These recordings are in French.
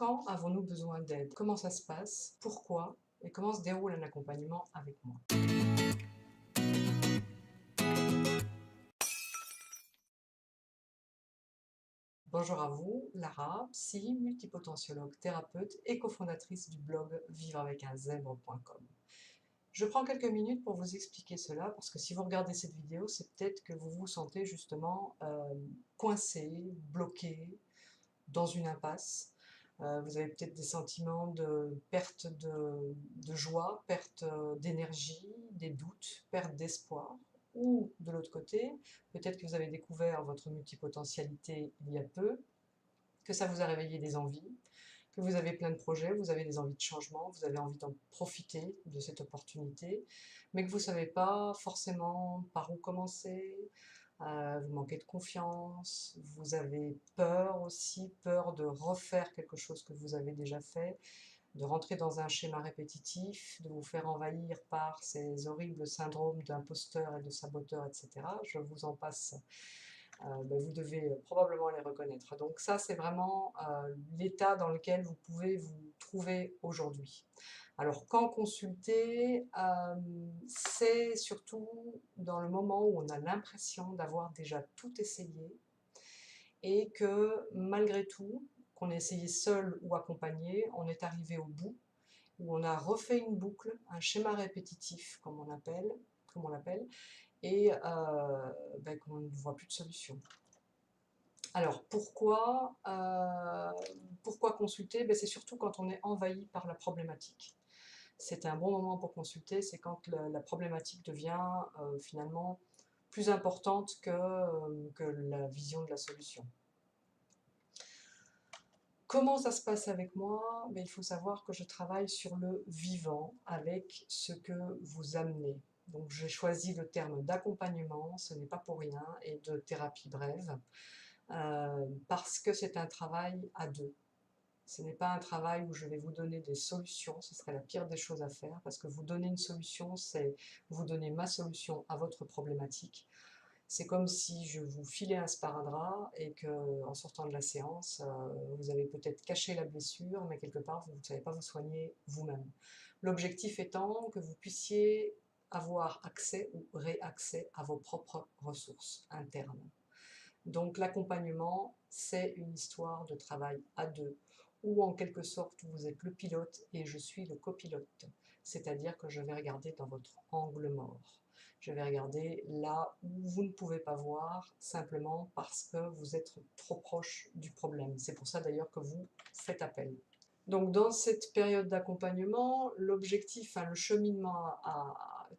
Quand avons-nous besoin d'aide? Comment ça se passe? Pourquoi? Et comment se déroule un accompagnement avec moi? Bonjour à vous, Lara, psy, multipotentiologue, thérapeute et cofondatrice du blog vivreavecunzèbre.com. Je prends quelques minutes pour vous expliquer cela parce que si vous regardez cette vidéo, c'est peut-être que vous vous sentez justement coincé, bloqué, dans une impasse. Vous avez peut-être des sentiments de perte de joie, perte d'énergie, des doutes, perte d'espoir. Ou de l'autre côté, peut-être que vous avez découvert votre multipotentialité il y a peu, que ça vous a réveillé des envies, que vous avez plein de projets, vous avez des envies de changement, vous avez envie d'en profiter de cette opportunité, mais que vous ne savez pas forcément par où commencer, vous manquez de confiance, vous avez peur aussi, peur de refaire quelque chose que vous avez déjà fait, de rentrer dans un schéma répétitif, de vous faire envahir par ces horribles syndromes d'imposteur et de saboteur, etc. Je vous en passe, vous devez probablement les reconnaître. Donc ça, c'est vraiment l'état dans lequel vous pouvez vous trouver aujourd'hui. Alors quand consulter, c'est surtout dans le moment où on a l'impression d'avoir déjà tout essayé et que malgré tout, qu'on ait essayé seul ou accompagné, on est arrivé au bout, où on a refait une boucle, un schéma répétitif comme on l'appelle, et qu'on ne voit plus de solution. Alors pourquoi consulter? C'est surtout quand on est envahi par la problématique. C'est un bon moment pour consulter, c'est quand la problématique devient finalement plus importante que la vision de la solution. Comment ça se passe avec moi? Il faut savoir que je travaille sur le vivant avec ce que vous amenez. Donc j'ai choisi le terme d'accompagnement, ce n'est pas pour rien, et de thérapie brève, parce que c'est un travail à deux. Ce n'est pas un travail où je vais vous donner des solutions, ce serait la pire des choses à faire, parce que vous donner une solution, c'est vous donner ma solution à votre problématique. C'est comme si je vous filais un sparadrap et que, en sortant de la séance, vous avez peut-être caché la blessure, mais quelque part, vous ne savez pas vous soigner vous-même. L'objectif étant que vous puissiez avoir accès ou réaccès à vos propres ressources internes. Donc l'accompagnement, c'est une histoire de travail à deux, où en quelque sorte vous êtes le pilote et je suis le copilote. C'est-à-dire que je vais regarder dans votre angle mort. Je vais regarder là où vous ne pouvez pas voir, simplement parce que vous êtes trop proche du problème. C'est pour ça d'ailleurs que vous faites appel. Donc dans cette période d'accompagnement, l'objectif, le cheminement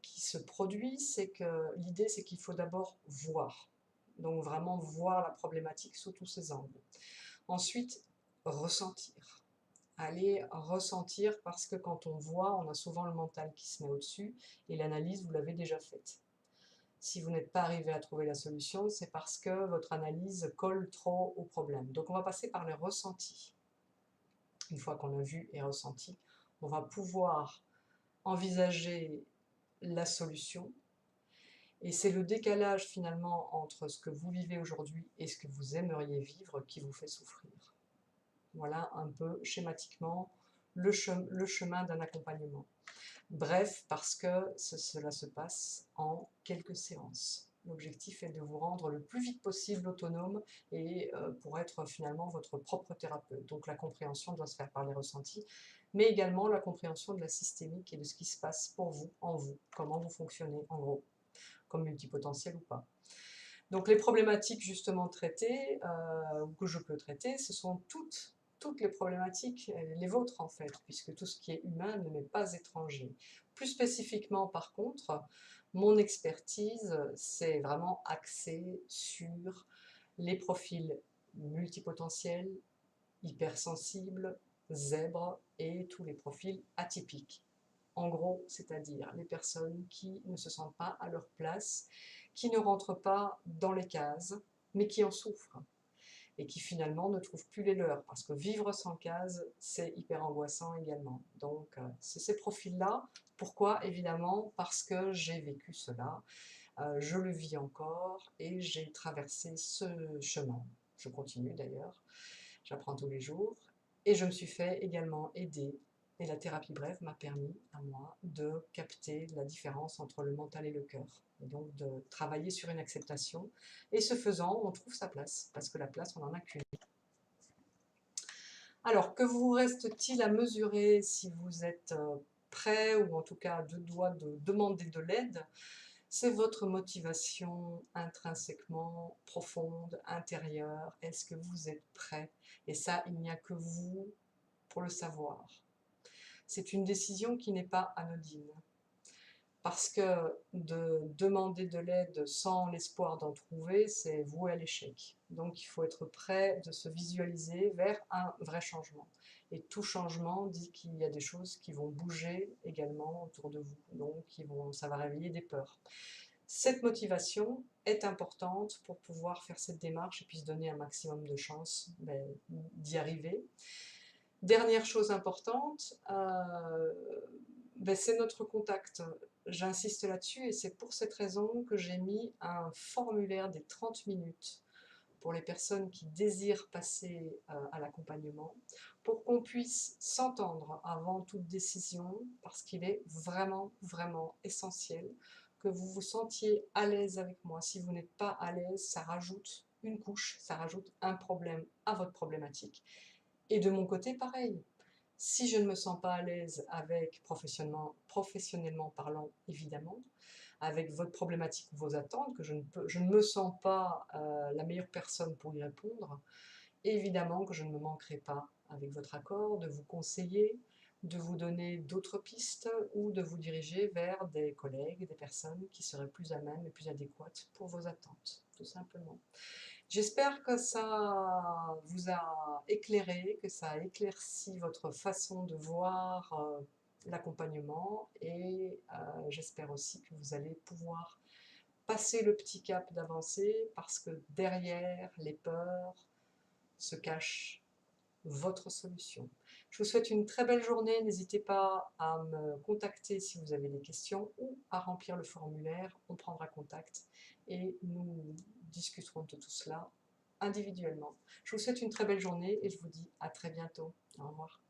qui se produit, c'est que l'idée c'est qu'il faut d'abord voir. Donc vraiment voir la problématique sous tous ses angles. Ensuite, ressentir. Aller ressentir parce que quand on voit, on a souvent le mental qui se met au-dessus et l'analyse, vous l'avez déjà faite. Si vous n'êtes pas arrivé à trouver la solution, c'est parce que votre analyse colle trop au problème. Donc on va passer par les ressentis. Une fois qu'on a vu et ressenti, on va pouvoir envisager la solution. Et c'est le décalage finalement entre ce que vous vivez aujourd'hui et ce que vous aimeriez vivre qui vous fait souffrir. Voilà un peu schématiquement le chemin d'un accompagnement. Bref, parce que cela se passe en quelques séances. L'objectif est de vous rendre le plus vite possible autonome et pour être finalement votre propre thérapeute. Donc la compréhension doit se faire par les ressentis, mais également la compréhension de la systémique et de ce qui se passe pour vous, en vous, comment vous fonctionnez en gros, comme multipotentiel ou pas. Donc les problématiques justement traitées, ou que je peux traiter, ce sont toutes les problématiques, les vôtres en fait, puisque tout ce qui est humain ne m'est pas étranger. Plus spécifiquement par contre, mon expertise, c'est vraiment axée sur les profils multipotentiels, hypersensibles, zèbres et tous les profils atypiques. En gros, c'est-à-dire les personnes qui ne se sentent pas à leur place, qui ne rentrent pas dans les cases, mais qui en souffrent et qui finalement ne trouvent plus les leurs, parce que vivre sans cases, c'est hyper angoissant également. Donc c'est ces profils-là. Pourquoi? Évidemment parce que j'ai vécu cela, je le vis encore et j'ai traversé ce chemin. Je continue d'ailleurs, j'apprends tous les jours. Et je me suis fait également aider. Et la thérapie brève m'a permis à moi de capter la différence entre le mental et le cœur. Et donc de travailler sur une acceptation. Et ce faisant, on trouve sa place. Parce que la place, on n'en a qu'une. Alors, que vous reste-t-il à mesurer si vous êtes prêt ou en tout cas à deux doigts de demander de l'aide? C'est votre motivation intrinsèquement profonde, intérieure. Est-ce que vous êtes prêt? Et ça, il n'y a que vous pour le savoir. C'est une décision qui n'est pas anodine. Parce que de demander de l'aide sans l'espoir d'en trouver, c'est voué à l'échec. Donc il faut être prêt de se visualiser vers un vrai changement. Et tout changement dit qu'il y a des choses qui vont bouger également autour de vous. Donc ça va réveiller des peurs. Cette motivation est importante pour pouvoir faire cette démarche et puis se donner un maximum de chances d'y arriver. Dernière chose importante, c'est notre contact. J'insiste là-dessus et c'est pour cette raison que j'ai mis un formulaire des 30 minutes pour les personnes qui désirent passer à l'accompagnement, pour qu'on puisse s'entendre avant toute décision, parce qu'il est vraiment, vraiment essentiel que vous vous sentiez à l'aise avec moi. Si vous n'êtes pas à l'aise, ça rajoute une couche, ça rajoute un problème à votre problématique. Et de mon côté, pareil. Si je ne me sens pas à l'aise avec, professionnellement parlant, évidemment, avec votre problématique ou vos attentes, que je ne me sens pas la meilleure personne pour y répondre, évidemment que je ne me manquerai pas, avec votre accord, de vous conseiller, de vous donner d'autres pistes ou de vous diriger vers des collègues, des personnes qui seraient plus à même et plus adéquates pour vos attentes, tout simplement. J'espère que ça vous a éclairé, que ça a éclairci votre façon de voir l'accompagnement et j'espère aussi que vous allez pouvoir passer le petit cap d'avancer parce que derrière les peurs se cache votre solution. Je vous souhaite une très belle journée, n'hésitez pas à me contacter si vous avez des questions ou à remplir le formulaire, on prendra contact et nous discuterons de tout cela individuellement. Je vous souhaite une très belle journée et je vous dis à très bientôt. Au revoir.